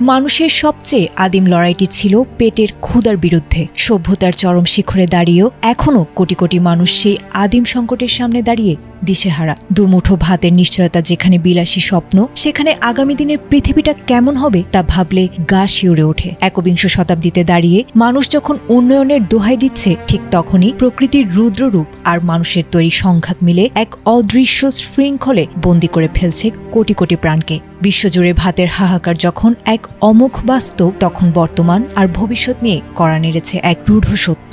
মানুষের সবচেয়ে আদিম লড়াইটি ছিল পেটের ক্ষুধার বিরুদ্ধে। সভ্যতার চরম শিখরে দাঁড়িয়েও এখনও কোটি কোটি মানুষ সেই আদিম সংকটের সামনে দাঁড়িয়ে দিশেহারা। দুমুঠো ভাতের নিশ্চয়তা যেখানে বিলাসী স্বপ্ন, সেখানে আগামী দিনের পৃথিবীটা কেমন হবে তা ভাবলে গা শিউরে ওঠে। একবিংশ শতাব্দীতে দাঁড়িয়ে মানুষ যখন উন্নয়নের দোহাই দিচ্ছে, ঠিক তখনই প্রকৃতির রুদ্ররূপ আর মানুষের তৈরি সংঘাত মিলে এক অদৃশ্য শৃঙ্খলে বন্দী করে ফেলছে কোটি কোটি প্রাণকে। বিশ্বজুড়ে ভাতের হাহাকার যখন এক অমোঘ বাস্তব, তখন বর্তমান আর ভবিষ্যৎ নিয়ে কড়া নেড়েছে এক রূঢ় সত্য।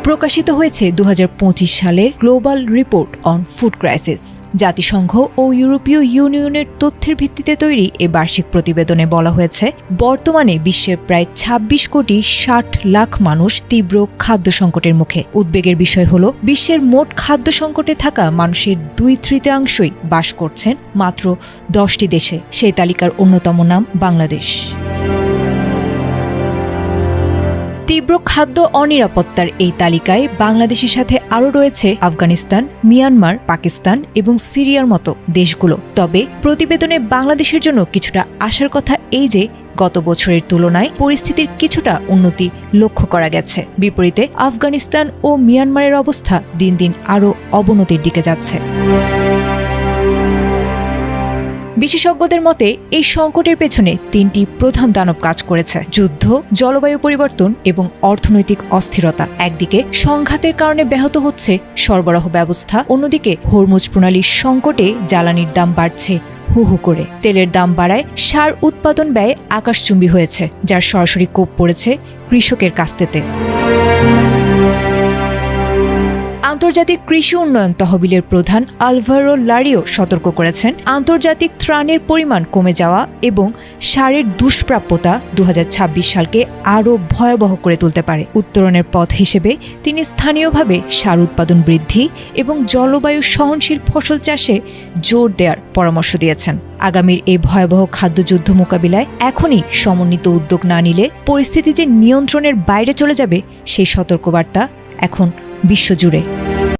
প্রকাশিত হয়েছে 2025 সালের global report on food crisis. জাতিসংঘ ও ইউরোপীয় ইউনিয়নের তথ্যের ভিত্তিতে তৈরি এ বার্ষিক প্রতিবেদনে বলা হয়েছে, বর্তমানে বিশ্বের প্রায় 26 কোটি 60 লাখ মানুষ তীব্র খাদ্য সংকটের মুখে। উদ্বেগের বিষয় হল, বিশ্বের মোট খাদ্য সংকটে থাকা মানুষের 2/3 বাস করছেন মাত্র 10টি দেশে। সেই তালিকার অন্যতম নাম বাংলাদেশ। তীব্র খাদ্য অনিরাপত্তার এই তালিকায় বাংলাদেশের সাথে আরও রয়েছে আফগানিস্তান, মিয়ানমার, পাকিস্তান এবং সিরিয়ার মতো দেশগুলো। তবে প্রতিবেদনে বাংলাদেশের জন্য কিছুটা আশার কথা এই যে, গত বছরের তুলনায় পরিস্থিতির কিছুটা উন্নতি লক্ষ্য করা গেছে। বিপরীতে আফগানিস্তান ও মিয়ানমারের অবস্থা দিন দিন আরও অবনতির দিকে যাচ্ছে। বিশেষজ্ঞদের মতে এই সংকটের পেছনে 3টি প্রধান দানব কাজ করেছে: যুদ্ধ, জলবায়ু পরিবর্তন এবং অর্থনৈতিক অস্থিরতা। একদিকে সংঘাতের কারণে ব্যাহত হচ্ছে সরবরাহ ব্যবস্থা, অন্যদিকে হরমুজ প্রণালীর সংকটে জ্বালানির দাম বাড়ছে হু হু করে। তেলের দাম বাড়ায় সার উৎপাদন ব্যয় আকাশচুম্বী হয়েছে, যার সরাসরি কোপ পড়েছে কৃষকের কাস্তেতে। আন্তর্জাতিক কৃষি উন্নয়ন তহবিলের প্রধান আলভারো লারিও সতর্ক করেছেন, আন্তর্জাতিক ত্রাণের পরিমাণ কমে যাওয়া এবং সারের দুষ্প্রাপ্যতা 2026 সালকে আরও ভয়াবহ করে তুলতে পারে। উত্তরণের পথ হিসেবে তিনি স্থানীয়ভাবে সার উৎপাদন বৃদ্ধি এবং জলবায়ু সহনশীল ফসল চাষে জোর দেওয়ার পরামর্শ দিয়েছেন। আগামীর এই ভয়াবহ খাদ্যযুদ্ধ মোকাবিলায় এখনই সমন্বিত উদ্যোগ না নিলে পরিস্থিতি যে নিয়ন্ত্রণের বাইরে চলে যাবে, সেই সতর্কবার্তা এখন বিশ্বজুড়ে।